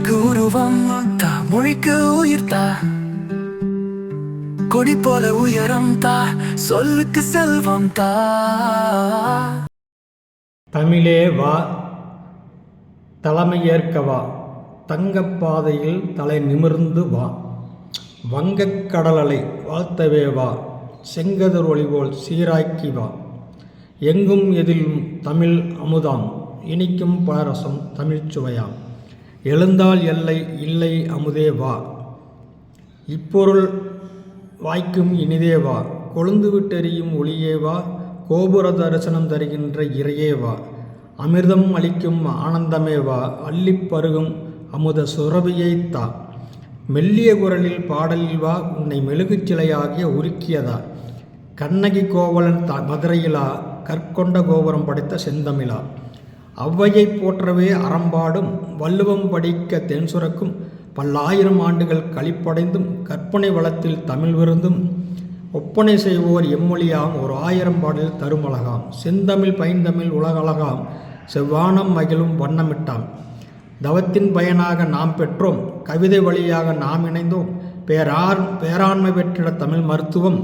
தமிழுக்கு உருவம் தா, மொழிக்கு உயிர் தா, கொடி போல உயரம் தா, சொல்லுக்கு செல்வம் தா. தமிழே வா, தலைமையேற்க வா, தங்கப் பாதையில் தலை நிமிர்ந்து வா, வங்கக் கடலலை வாழ்த்தவே வா, செங்கதிர் ஒளிபோல் சீராக்கி வா, எங்கும் எதிலும் தமிழ் அமுதாம், இனிக்கும் பலரசம் தமிழ்ச் சுவையாம், எழுந்தால் எல்லை இல்லை அமுதே வா, இப்பொருள் வாய்க்கும் இனிதே வா, கொழுந்து விட்டெறியும் ஒளியே வா, கோபுர தரிசனம் தருகின்ற இறையே வா, அமிர்தம் அளிக்கும் ஆனந்தமே வா, அள்ளிப் பருகும் அமுத சுரபியைத் தா, மெல்லிய குரலில் பாடலில் வா, உன்னை மெழுகுச் சிலையாகிய உருக்கியதா, கண்ணகி கோவலன் மதுரையிலா, கற்கொண்ட கோபுரம் படைத்த செந்தமிழா, ஔவையை போற்றவே அறம்பாடும், வள்ளுவம் படிக்க தென் சுரக்கும், பல்லாயிரம் ஆண்டுகள் கழிப்படைந்தும், கற்பனை வளத்தில் தமிழ் விருந்தும், ஒப்பனை செய்வோர் எம்மொழியாம், ஒரு 1000 பாடலில் தருமழகாம், செந்தமிழ் பைந்தமிழ் உலகளகாம், செவ்வானம் மகிழும் வண்ணமிட்டாம், தவத்தின் பயனாக நாம் பெற்றோம், கவிதை வழியாக நாம் இணைந்தோம், பேராண்மை பெற்றிட தமிழ் மருத்துவம்,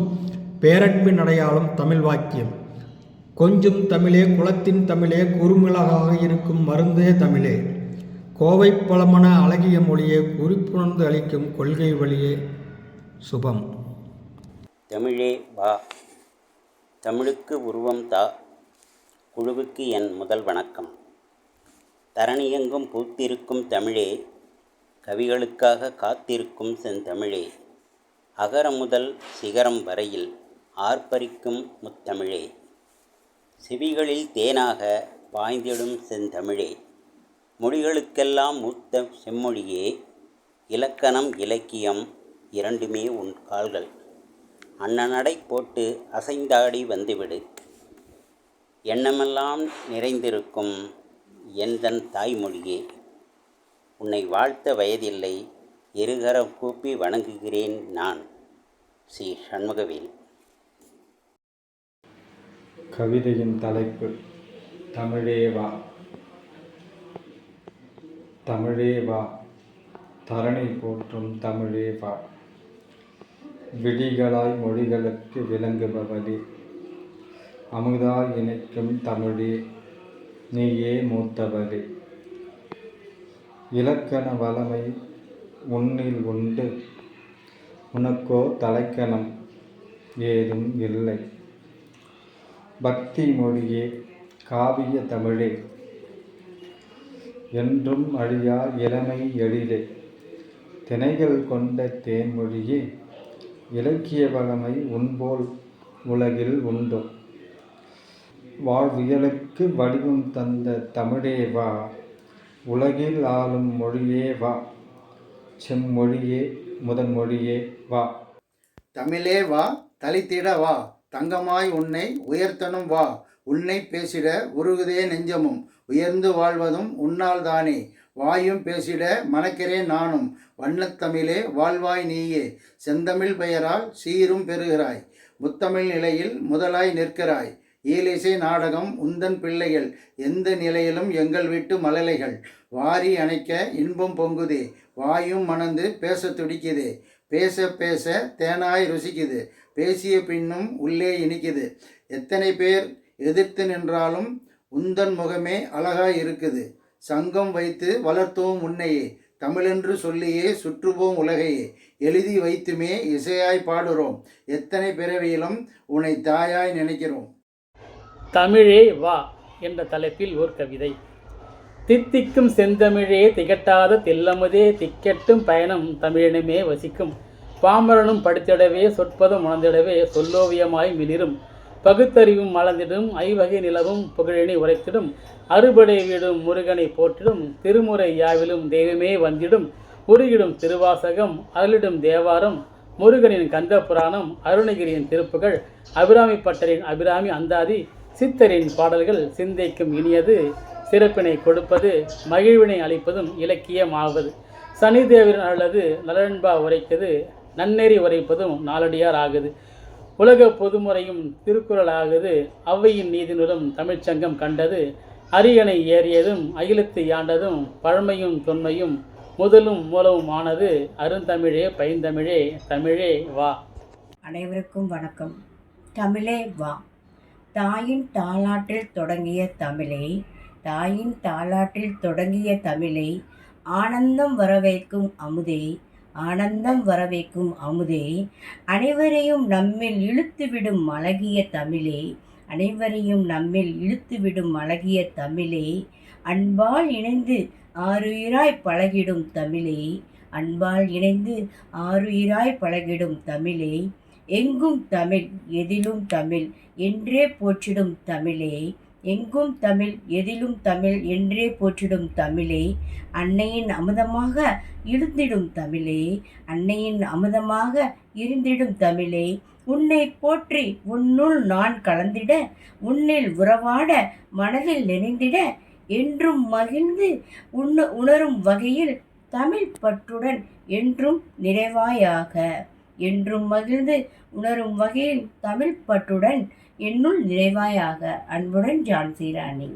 பேரன்பின் அடையாளம் தமிழ் வாக்கியம், கொஞ்சும் தமிழே குலத்தின் தமிழே, குறுமிளகாக இருக்கும் மருந்தே தமிழே, கோவை பழமன அழகிய மொழியே, குறிப்புணர்ந்து அளிக்கும் கொள்கை வழியே, சுபம். தமிழே வா, தமிழுக்கு உருவம் தா, குழுவுக்கு என் முதல் வணக்கம். தரணியெங்கும் பூத்திருக்கும் தமிழே, கவிகளுக்காக காத்திருக்கும் செந்தமிழே, அகரம் முதல் சிகரம் வரையில் ஆர்ப்பரிக்கும் முத்தமிழே, செவிகளில் தேனாக பாய்ந்திடும் செந்தமிழே, மொழிகளுக்கெல்லாம் மூத்த செம்மொழியே, இலக்கணம் இலக்கியம் இரண்டுமே உன் கால்கள், அன்னநடை போட்டு அசைந்தாடி வந்துவிடு, எண்ணமெல்லாம் நிறைந்திருக்கும் எந்தன் தாய்மொழியே, உன்னை வாழ்த்த வயதில்லை, இருகரம் கூப்பி வணங்குகிறேன் நான். ஸ்ரீ சண்முகவேல். கவிதையின் தலைப்பு தமிழே வா. தமிழே வா, தரணி போற்றும் தமிழே வா, விழிகளாய் மொழிகளுக்கு விளங்குபவளே, அமுதாய் இணைக்கும் தமிழே, நீயே மூத்தவளே, இலக்கண வளமை உன்னில் உண்டு, உனக்கோ தலைக்கணம் ஏதும் இல்லை, பக்தி மொழியே, காவிய தமிழே, என்றும் அழியா இளமை எழிலே, திணைகள் கொண்ட தேன்மொழியே, இலக்கிய வளமை உன்போல் உலகில் உண்டோ, வாழ்வியலுக்கு வடிவம் தந்த தமிழே வா, உலகில் ஆளும் மொழியே வா, செம்மொழியே முதன்மொழியே வா. தமிழே வா, தளித்திட வா, தங்கமாய் உன்னை உயர்த்தனும் வா, உன்னை பேசிட உருகுதே நெஞ்சமும், உயர்ந்து வாழ்வதும் உன்னால் தானே, வாயும் பேசிட மணக்கிறேன் நானும், வண்ணத்தமிழே வாழ்வாய் நீயே, செந்தமிழ் பெயரால் சீரும் பெறுகிறாய், முத்தமிழ் நிலையில் முதலாய் நிற்கிறாய், ஈலிசை நாடகம் உந்தன் பிள்ளைகள், எந்த நிலையிலும் எங்கள் வீட்டு மழலைகள், வாரி அணைக்க இன்பம் பொங்குதே, வாயும் மணந்து பேச துடிக்குதே, பேச பேச தேனாய் ருசிக்குது, பேசிய பின்னும் உள்ளே இனிக்குது, எத்தனை பேர் எதிர்த்து நின்றாலும் உந்தன் முகமே அழகாய் இருக்குது, சங்கம் வைத்து வளர்த்தோம் உன்னையே, தமிழென்று சொல்லியே சுற்றுவோம் உலகையே, எழுதி வைத்துமே இசையாய் பாடுறோம், எத்தனை பிறவியிலும் உன்னை தாயாய் நினைக்கிறோம். தமிழே வா என்ற தலைப்பில் ஓர் கவிதை. தித்திக்கும் செந்தமிழே, திகட்டாத தில்லமுதே, திக்கெட்டும் பயணம் தமிழினுமே வசிக்கும், பாமரனும் படித்திடவே சொற்பதம் உணர்ந்திடவே சொல்லோவியமாய் மிளிரும், பகுத்தறிவும் மலர்ந்திடும் ஐவகை நிலவும் புகழினை உரைத்திடும், அறுபடை வீடும் முருகனை போற்றிடும், திருமுறை யாவிலும் தெய்வமே வந்திடும், உருகிடும் திருவாசகம் அருளிடும் தேவாரம், முருகனின் கந்த புராணம், அருணகிரியின் திருப்புகள், அபிராமி பட்டரின் அபிராமி அந்தாதி, சித்தரின் பாடல்கள் சிந்தைக்கும் இனியது, சிறப்பினை கொடுப்பது மகிழ்வினை அளிப்பதும் இலக்கியமாவது, சனிதேவரின் அல்லது நலன்பா உரைத்தது, நன்னெறி உரைப்பதும் நாலடியார் ஆகுது, உலக பொதுமுறையும் திருக்குறள் ஆகுது, ஔவையின் நீதிநூலும் தமிழ்ச்சங்கம் கண்டது, அரியணை ஏறியதும் அகிலத்தை யாண்டதும், பழமையும் தொன்மையும் முதலும் மூலவுமானது அருந்தமிழே பைந்தமிழே தமிழே வா. அனைவருக்கும் வணக்கம். தமிழே வா. தாயின் தாலாட்டில் தொடங்கிய தமிழே, தாயின் தாலாட்டில் தொடங்கிய தமிழே, ஆனந்தம் வரவைக்கும் அமுதே, ஆனந்தம் வரவைக்கும் அமுதே, அனைவரையும் நம்மில் இழுத்துவிடும் அழகிய தமிழே, அனைவரையும் நம்மில் இழுத்துவிடும் அழகிய தமிழே, அன்பால் இணைந்து ஆருயிராய் பழகிடும் தமிழே, அன்பால் இணைந்து ஆருயிராய் பழகிடும் தமிழே, எங்கும் தமிழ் எதிலும் தமிழ் என்றே போற்றிடும் தமிழே, எங்கும் தமிழ் எதிலும் தமிழ் என்றே போற்றிடும் தமிழே, அன்னையின் அமுதமாக இருந்திடும் தமிழே, அன்னையின் அமுதமாக இருந்திடும் தமிழே, உன்னை போற்றி உன்னுள் நான் கலந்திட, உன்னில் உறவாட மனதில் நினைந்திட, என்றும் மகிழ்ந்து உணரும் வகையில் தமிழ் பற்றுடன் என்றும் நிறைவாயாக, என்றும் மகிழ்ந்து உணரும் வகையில் தமிழ் பற்றுடன் என்னுள் நிறைவாயாக. அன்புடன் ஜான்சி ராணி.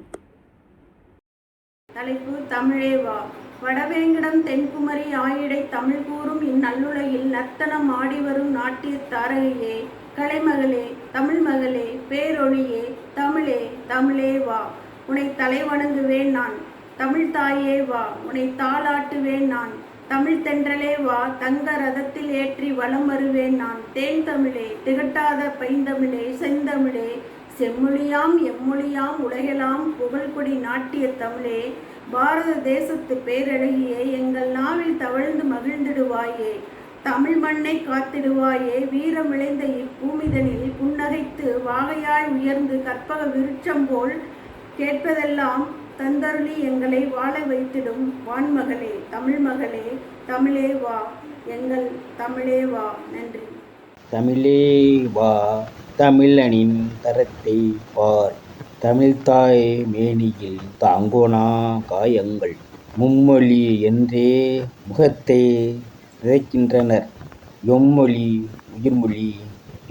தலைப்பு தமிழே வா. வடவேங்கடம் தென்குமரி ஆயிடை தமிழ் கூறும் இந்நல்லுலகில் நர்த்தனம் ஆடிவரும் நாட்டிய தாரகையே, கலைமகளே, தமிழ் மகளே, பேரொழியே, தமிழே, தமிழே வா. உன்னை தலை வணங்குவேன் நான், தமிழ் தாயே வா. உன்னை தாளாட்டுவேன் நான், தமிழ் தென்றலே வா. தங்க ரதத்தில் ஏற்றி வலம் வருவேன் நான், தேன் தமிழே, திகட்டாத பைந்தமிழே, செந்தமிழே, செம்மொழியாம் எம்மொழியாம் உலகெல்லாம் புகழ்கொடி நாட்டிய தமிழே, பாரத தேசத்து பேரழகியே, எங்கள் நாவில் தவழ்ந்து மகிழ்ந்திடுவாயே, தமிழ் மண்ணை காத்திடுவாயே, வீரம் விளைந்த இப்பூமிதனில் புன்னகைத்து வாகையாய் உயர்ந்து கற்பக விருட்சம் போல் கேட்பதெல்லாம் தந்தருளி எங்களை வாழ வைத்திடும் வான்மகளே, தமிழ் மகளே, தமிழே வா. எங்கள் தமிழே வா. நன்றி. தமிழே வா, தமிழனின் தரத்தை பார், தமிழ்தாய் மேனியில் தாங்கோனா காயங்கள், மும்மொழி என்றே முகத்தை சிதைக்கின்றனர், எம்மொழி உயிர்மொழி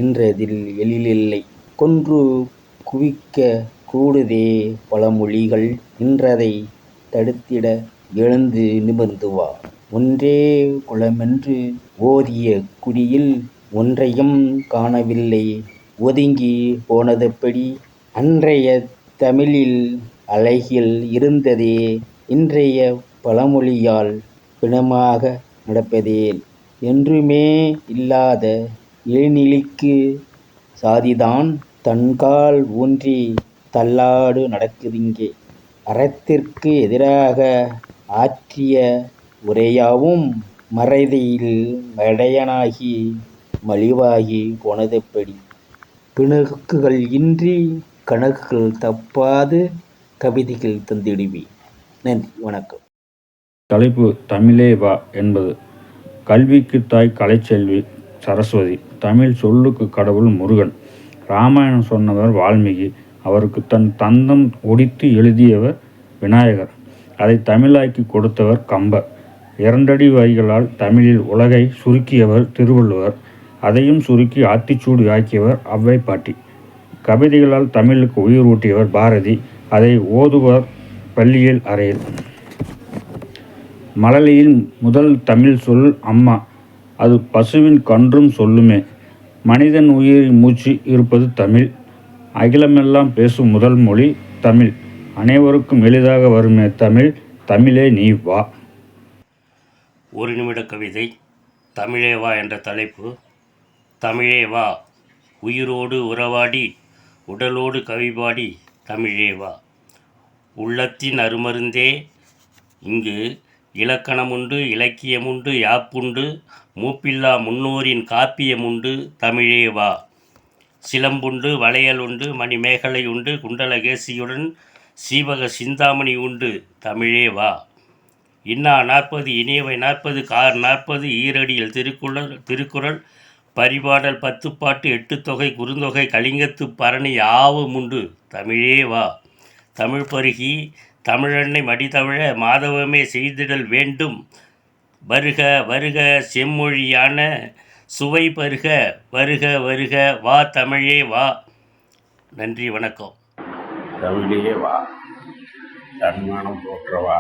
என்றதில் எழிலில்லை, கொன்று குவிக்க கூடுதே பல மொழிகள் நின்றதை தடுத்திட எழுந்து நிமிர்ந்து வா. ஒன்றே குலமென்று ஓதிய குடியில் ஒன்றையும் காணவில்லை ஒதுங்கி போனதெப்படி, அன்றைய தமிழில் அழகில் இருந்ததே இன்றைய பழமொழியால் பிணமாக நடப்பதேன், என்றுமே இல்லாத இளைநிலைக்கு சாதிதான் தன்கால் ஊன்றி தள்ளாடு நடக்குதிங்கே, அறத்திற்கு எதிராக ஆற்றிய உரையாவும் மறதியில் மடையனாகி மலிவாகி போனதெப்படி, பிணக்குகள் இன்றி கணக்குகள் தப்பாது கவிதைகள் தந்திடுவி. நன்றி, வணக்கம். தலைப்பு தமிழே வா என்பது. கல்விக்கு தாய் கலைச்செல்வி சரஸ்வதி, தமிழ் சொல்லுக்கு கடவுள் முருகன், ராமாயணம் சொன்னவர் வால்மீகி, அவருக்கு தன் தந்தம் ஒடித்து எழுதியவர் விநாயகர், அதை தமிழாக்கி கொடுத்தவர் கம்பர், 2 அடி வரிகளால் தமிழில் உலகை சுருக்கியவர் திருவள்ளுவர், அதையும் சுருக்கி ஆத்திச்சூடி ஆக்கியவர் அவ்வை பாட்டி, கவிதைகளால் தமிழுக்கு உயிர் ஊட்டியவர் பாரதி, அதை ஓதுவர் பள்ளியில் அறையில். மழலையில் முதல் தமிழ் சொல் அம்மா, அது பசுவின் கன்றும் சொல்லுமே, மனிதன் உயிர் மூச்சு இருப்பது தமிழ், அகிலமெல்லாம் பேசும் முதல் மொழி தமிழ், அனைவருக்கும் எளிதாக வருமே தமிழ், தமிழே நீ வா. ஒரு நிமிட கவிதை. தமிழே வா என்ற தலைப்பு. தமிழே வா, உயிரோடு உறவாடி உடலோடு கவிபாடி தமிழே வா, உள்ளத்தின் அருமருந்தே, இங்கு இலக்கணமுண்டு இலக்கியமுண்டு யாப்புண்டு, மூப்பில்லா முன்னோரின் காப்பியமுண்டு தமிழே வா, சிலம்புண்டு வளையல் உண்டு மணிமேகலை உண்டு குண்டலகேசியுடன் சீவக சிந்தாமணி உண்டு தமிழே வா, இன்னா 40 இனியவை 40 கார் 40 ஈரடியில் திருக்குறள் பரிபாடல் 10 பாட்டு 8 தொகை குறுந்தொகை கலிங்கத்து பரணி யாவும் உண்டு தமிழே வா, தமிழ் பருகி தமிழன்னை மடிதவிழ மாதவமே செய்திடல் வேண்டும், வருக வருக செம்மொழியான சுவை பருக வருக வருக வா தமிழே வா. நன்றி, வணக்கம். தமிழே வா, தன்மானம் போற்றவா,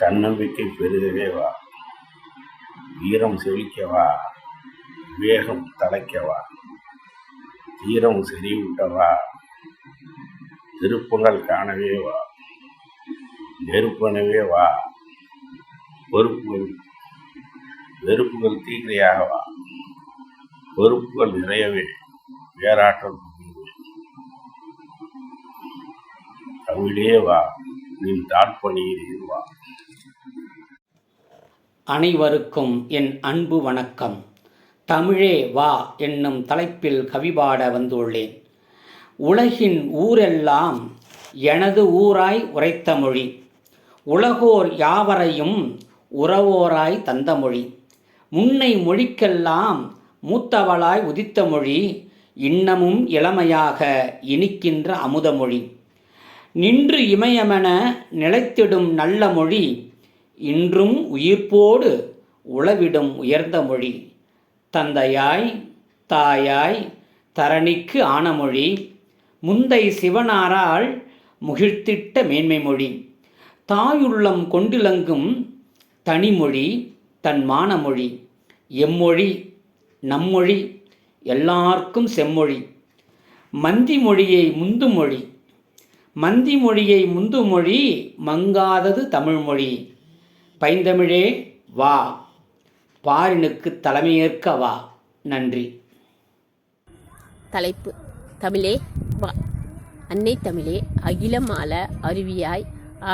தன்னம்பிக்கை பெருகவே வா, வீரம் செழிக்கவா, வேகம் தலைக்கவா, தீரம் செறிவூட்டவா, திருப்பங்கள் காணவே வா, நெருப்பனவே வா, வெறுப்புகள் தீக்கிரையாக வா, பொறுப்புகள் நிறையவே வேறாற்றல் புரியுது. தமிழே வா, நீ தாட்பணியில் வா. அனைவருக்கும் என் அன்பு வணக்கம். தமிழே வா என்னும் தலைப்பில் கவிபாட வந்துள்ளேன். உலகின் ஊரெல்லாம் எனது ஊராய் உரைத்த மொழி, உலகோர் யாவரையும் உறவோராய் தந்த மொழி, முன்னை மொழிக்கெல்லாம் மூத்தவளாய் உதித்த மொழி, இன்னமும் இளமையாக இனிக்கின்ற அமுதமொழி, நின்று இமயமென நிலைத்திடும் நல்ல மொழி, இன்றும் உயிர்ப்போடு உளவிடும் உயர்ந்த மொழி, தந்தையாய் தாயாய் தரணிக்கு ஆனமொழி, முந்தை சிவனாரால் முகிழ்த்திட்ட மேன்மை மொழி, தாயுள்ளம் கொண்டிலங்கும் தனிமொழி தன் மானமொழி, எம்மொழி நம்மொழி எல்லார்க்கும் செம்மொழி, மந்தி மொழியை முந்துமொழி, மந்தி மொழியை முந்துமொழி, மங்காதது தமிழ்மொழி, பைந்தமிழே வா, பாரினுக்கு தலைமையேற்க வா. நன்றி. தலைப்பு: தமிழே வா. அன்னை தமிழே, அகிலம் ஆள அருவியாய்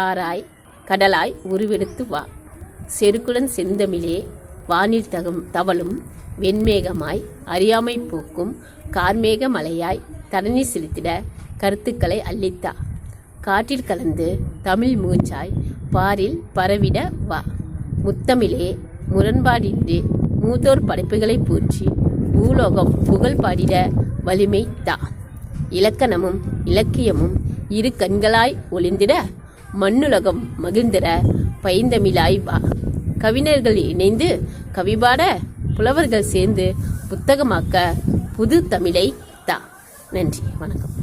ஆராய் கடலாய் உருவெடுத்து வா. செருக்குடன் செந்தமிழே, வானில் தவழும் வெண்மேகமாய் அறியாமை போக்கும் கார்மேக மலையாய் தரணி செலுத்திட கருத்துக்களை அள்ளித்தா. காற்றில் கலந்து தமிழ் மூச்சாய் பாரில் பரவிட வா. முத்தமிழே, முரண்பாடின்றி மூத்தோர் படைப்புகளை போற்றி பூலோகம் புகழ் பாடிட வலிமை தா. இலக்கணமும் இலக்கியமும் இரு கண்களாய் ஒளிந்திட மண்ணுலகம் மகிழ்ந்திட பைந்தமிழாய் வா. கவிஞர்கள் இணைந்து கவிபாட, புலவர்கள் சேர்ந்து புத்தகமாக்க புது தமிழை தா. நன்றி, வணக்கம்.